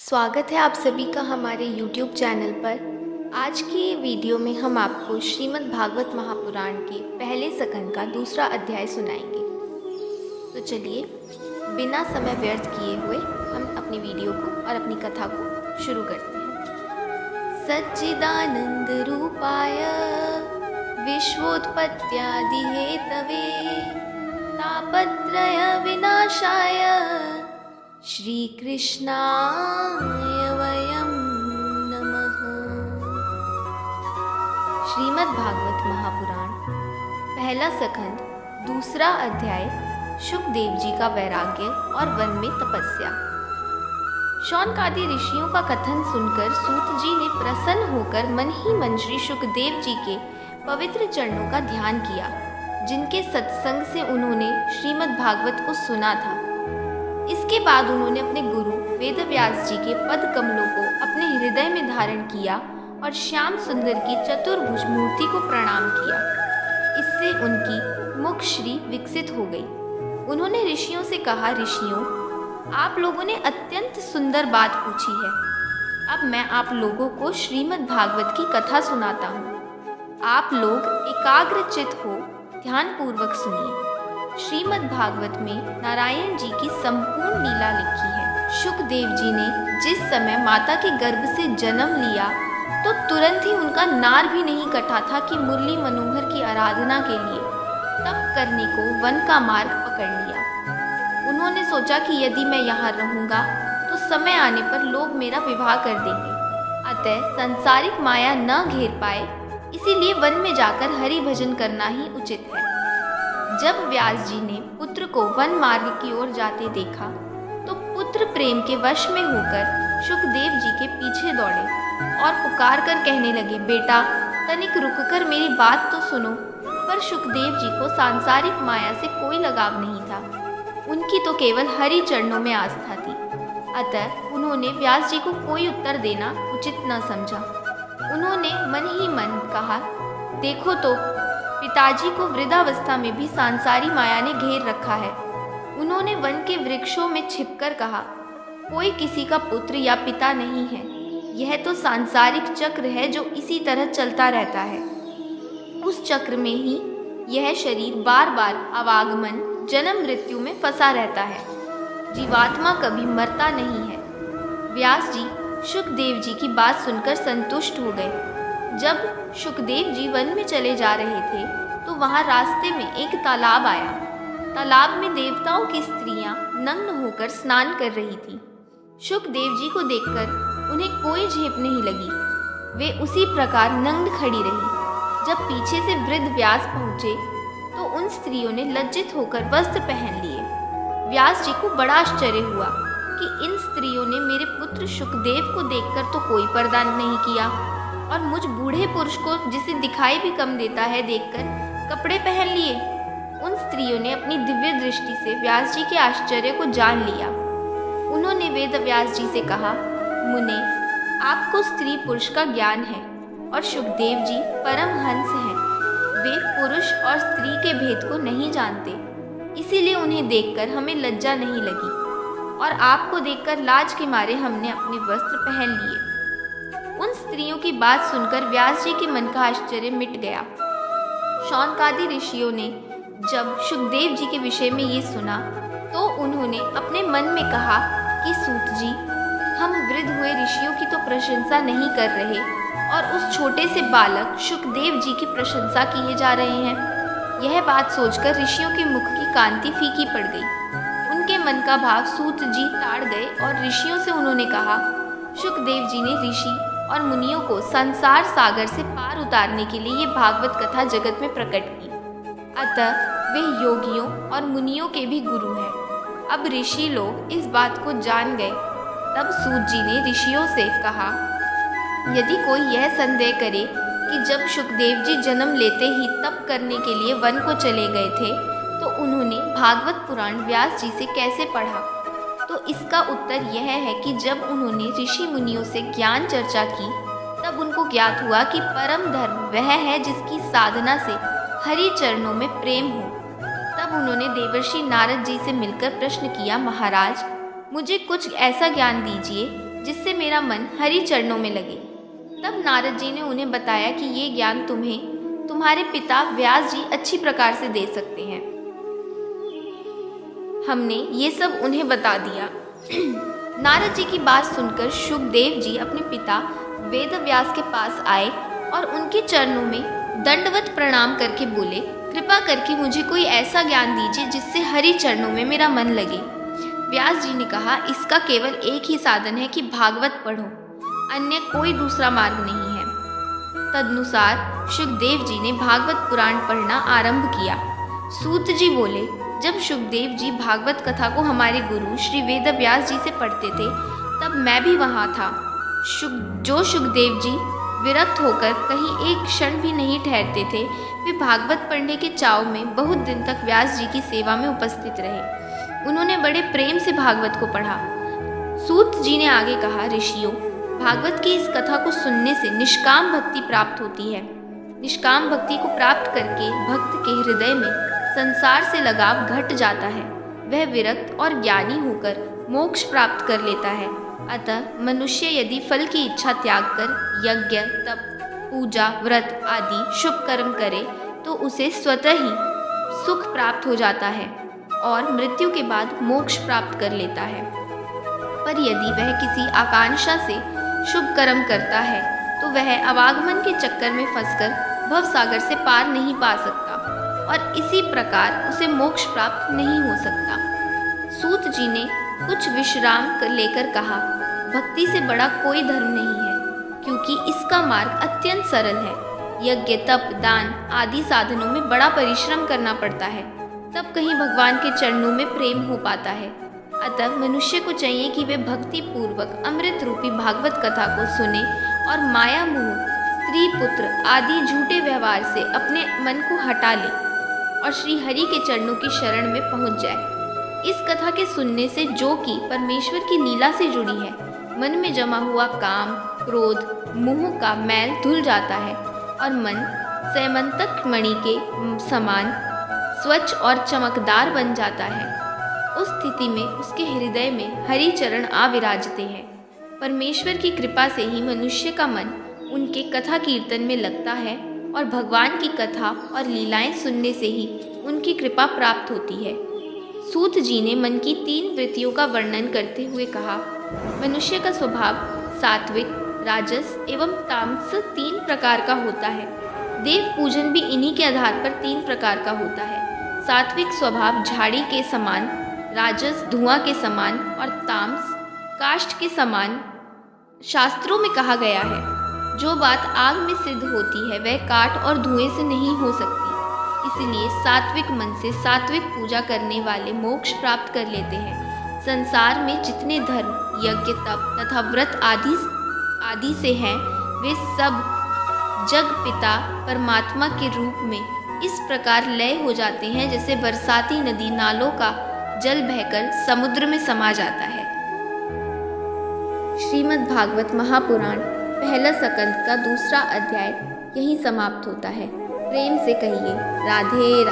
स्वागत है आप सभी का हमारे YouTube चैनल पर। आज की वीडियो में हम आपको श्रीमद् भागवत महापुराण के पहले स्कंद का दूसरा अध्याय सुनाएंगे। तो चलिए बिना समय व्यर्थ किए हुए हम अपनी वीडियो को और अपनी कथा को शुरू करते हैं। सच्चिदानंद रूपाय विश्वोत्पत्त्यादि हेतवे तापत्रय विनाशाय श्री कृष्णाय वयं नमः। श्रीमद् भागवत महापुराण पहला स्कंद दूसरा अध्याय शुकदेव जी का वैराग्य और वन में तपस्या। शौनकादि ऋषियों का कथन सुनकर सूत जी ने प्रसन्न होकर मन ही मन श्री शुकदेव जी के पवित्र चरणों का ध्यान किया, जिनके सत्संग से उन्होंने श्रीमद् भागवत को सुना था। इसके बाद उन्होंने अपने गुरु वेदव्यास जी के पद कमलों को अपने हृदय में धारण किया और श्याम सुंदर की चतुर्भुज मूर्ति को प्रणाम किया। इससे उनकी मुखश्री विकसित हो गई। उन्होंने ऋषियों से कहा, ऋषियों, आप लोगों ने अत्यंत सुंदर बात पूछी है। अब मैं आप लोगों को श्रीमद् भागवत की कथा सुनाता हूँ। आप लोग एकाग्रचित हो ध्यानपूर्वक सुनिए। श्रीमद् भागवत में नारायण जी की संपूर्ण लीला लिखी है। शुकदेव जी ने जिस समय माता के गर्भ से जन्म लिया तो तुरंत ही उनका नार भी नहीं कटा था कि मुरली मनोहर की आराधना के लिए तप करने को वन का मार्ग पकड़ लिया। उन्होंने सोचा कि यदि मैं यहाँ रहूँगा तो समय आने पर लोग मेरा विवाह कर देंगे, अतः सांसारिक माया न घेर पाए, इसीलिए वन में जाकर हरि भजन करना ही उचित है। जब व्यास जी ने पुत्र को वन मार्ग की ओर जाते देखा तो पुत्र प्रेम के वश में होकर शुकदेव जी के पीछे दौड़े और पुकार कर कहने लगे, बेटा तनिक रुककर मेरी बात तो सुनो। पर शुकदेव जी को सांसारिक माया से कोई लगाव नहीं था, उनकी तो केवल हरि चरणों में आस्था थी। अतः उन्होंने व्यास जी को कोई उत्तर देना उचित न समझा। उन्होंने मन ही मन कहा, देखो तो पिताजी को वृद्धावस्था में भी सांसारी माया ने घेर रखा है। उन्होंने वन के वृक्षों में छिपकर कहा, कोई किसी का पुत्र या पिता नहीं है, यह तो सांसारिक चक्र है जो इसी तरह चलता रहता है। उस चक्र में ही यह शरीर बार बार आवागमन जन्म मृत्यु में फंसा रहता है। जीवात्मा कभी मरता नहीं है। व्यास जी शुकदेव जी की बात सुनकर संतुष्ट हो गए। जब शुकदेव जी वन में चले जा रहे थे तो वहाँ रास्ते में एक तालाब आया। तालाब में देवताओं की स्त्रियां नग्न होकर स्नान कर रही थी। शुकदेव जी को देखकर उन्हें कोई झेप नहीं लगी। वे उसी प्रकार नग्न खड़ी रही। जब पीछे से वृद्ध व्यास पहुँचे तो उन स्त्रियों ने लज्जित होकर वस्त्र पहन लिए। व्यास जी को बड़ा आश्चर्य हुआ कि इन स्त्रियों ने मेरे पुत्र शुकदेव को देखकर तो कोई पर्दा नहीं किया और मुझ बूढ़े पुरुष को, जिसे दिखाई भी कम देता है, देखकर कपड़े पहन लिए। उन स्त्रियों ने अपनी दिव्य दृष्टि से व्यास जी के आश्चर्य को जान लिया। उन्होंने वेद व्यास जी से कहा, मुने, आपको स्त्री पुरुष का ज्ञान है और शुकदेव जी परम हंस हैं। वे पुरुष और स्त्री के भेद को नहीं जानते, इसीलिए उन्हें देखकर हमें लज्जा नहीं लगी और आपको देखकर लाज के मारे हमने अपने वस्त्र पहन लिए। उन स्त्रियों की बात सुनकर व्यास जी के मन का आश्चर्य मिट गया। शौनकादि ऋषियों ने जब शुकदेव जी के विषय में ये सुना तो उन्होंने अपने मन में कहा कि सूत जी, हम वृद्ध हुए ऋषियों की तो प्रशंसा नहीं कर रहे और उस छोटे से बालक शुकदेव जी की प्रशंसा किए जा रहे हैं। यह बात सोचकर ऋषियों के मुख की कांति फीकी पड़ गई। उनके मन का भाव सूत जी ताड़ गए और ऋषियों से उन्होंने कहा, शुकदेव जी ने ऋषि और मुनियों को संसार सागर से पार उतारने के लिए ये भागवत कथा जगत में प्रकट की। अतः वे योगियों और मुनियों के भी गुरु हैं। अब ऋषि लोग इस बात को जान गए। तब सूत जी ने ऋषियों से कहा, यदि कोई यह संदेह करे कि जब शुकदेव जी जन्म लेते ही तप करने के लिए वन को चले गए थे तो उन्होंने भागवत पुराण व्यास जी से कैसे पढ़ा, तो इसका उत्तर यह है कि जब उन्होंने ऋषि मुनियों से ज्ञान चर्चा की तब उनको ज्ञात हुआ कि परम धर्म वह है जिसकी साधना से हरि चरणों में प्रेम हो। तब उन्होंने देवर्षि नारद जी से मिलकर प्रश्न किया, महाराज, मुझे कुछ ऐसा ज्ञान दीजिए जिससे मेरा मन हरि चरणों में लगे। तब नारद जी ने उन्हें बताया कि ये ज्ञान तुम्हें तुम्हारे पिता व्यास जी अच्छी प्रकार से दे सकते हैं। हमने ये सब उन्हें बता दिया। नारद जी की बात सुनकर शुकदेव जी अपने पिता वेद व्यास के पास आए और उनके चरणों में दंडवत प्रणाम करके बोले, कृपा करके मुझे कोई ऐसा ज्ञान दीजिए जिससे हरि चरणों में मेरा मन लगे। व्यास जी ने कहा, इसका केवल एक ही साधन है कि भागवत पढ़ो, अन्य कोई दूसरा मार्ग नहीं है। तदनुसार शुकदेव जी ने भागवत पुराण पढ़ना आरंभ किया। सूत जी बोले, जब शुकदेव जी भागवत कथा को हमारे गुरु श्री वेद व्यास जी से पढ़ते थे तब मैं भी वहाँ था। शुकदेव जी विरक्त होकर कहीं एक क्षण भी नहीं ठहरते थे। वे भागवत पढ़ने के चाव में बहुत दिन तक व्यास जी की सेवा में उपस्थित रहे। उन्होंने बड़े प्रेम से भागवत को पढ़ा। सूत जी ने आगे कहा, ऋषियों, भागवत की इस कथा को सुनने से निष्काम भक्ति प्राप्त होती है। निष्काम भक्ति को प्राप्त करके भक्त के हृदय में संसार से लगाव घट जाता है। वह विरक्त और ज्ञानी होकर मोक्ष प्राप्त कर लेता है। अतः मनुष्य यदि फल की इच्छा त्याग कर यज्ञ, तप, पूजा, व्रत आदि शुभ कर्म करे तो उसे स्वतः ही सुख प्राप्त हो जाता है और मृत्यु के बाद मोक्ष प्राप्त कर लेता है। पर यदि वह किसी आकांक्षा से शुभ कर्म करता है तो वह अवागमन के चक्कर में फंसकर भवसागर से पार नहीं पा सकता और इसी प्रकार उसे मोक्ष प्राप्त नहीं हो सकता। सूत जी ने कुछ विश्राम लेकर कहा, भक्ति से बड़ा कोई धर्म नहीं है, क्योंकि इसका मार्ग अत्यंत सरल है। यज्ञ, तप, दान आदि साधनों में बड़ा परिश्रम करना पड़ता है, तब कहीं भगवान के चरणों में प्रेम हो पाता है। अतः मनुष्य को चाहिए कि वे भक्ति पूर्वक अमृत रूपी भागवत कथा को सुने और माया, मोह, स्त्री, पुत्र आदि झूठे व्यवहार से अपने मन को हटा ले और श्री हरि के चरणों की शरण में पहुंच जाए। इस कथा के सुनने से जो कि परमेश्वर की लीला से जुड़ी है, मन में जमा हुआ काम, क्रोध, मोह का मैल धुल जाता है और मन सैमंतक मणि के समान स्वच्छ और चमकदार बन जाता है। उस स्थिति में उसके हृदय में हरि चरण आ विराजते हैं। परमेश्वर की कृपा से ही मनुष्य का मन उनके कथा कीर्तन में लगता है और भगवान की कथा और लीलाएं सुनने से ही उनकी कृपा प्राप्त होती है। सूत जी ने मन की 3 वृत्तियों का वर्णन करते हुए कहा, मनुष्य का स्वभाव सात्विक, राजस एवं तामस 3 प्रकार का होता है। देव पूजन भी इन्हीं के आधार पर 3 प्रकार का होता है। सात्विक स्वभाव झाड़ी के समान, राजस धुआं के समान और तामस काष्ठ के समान। शास्त्रों में कहा गया है, जो बात आग में सिद्ध होती है वह काठ और धुएं से नहीं हो सकती। इसलिए सात्विक मन से सात्विक पूजा करने वाले मोक्ष प्राप्त कर लेते हैं। संसार में जितने धर्म, यज्ञ, तप तथा व्रत आदि से हैं, वे सब जग पिता परमात्मा के रूप में इस प्रकार लय हो जाते हैं जैसे बरसाती नदी नालों का जल बहकर समुद्र में समा जाता है। श्रीमद् भागवत महापुराण पहला स्कंद का 2 अध्याय यहीं समाप्त होता है। प्रेम से कहिए राधे राधे।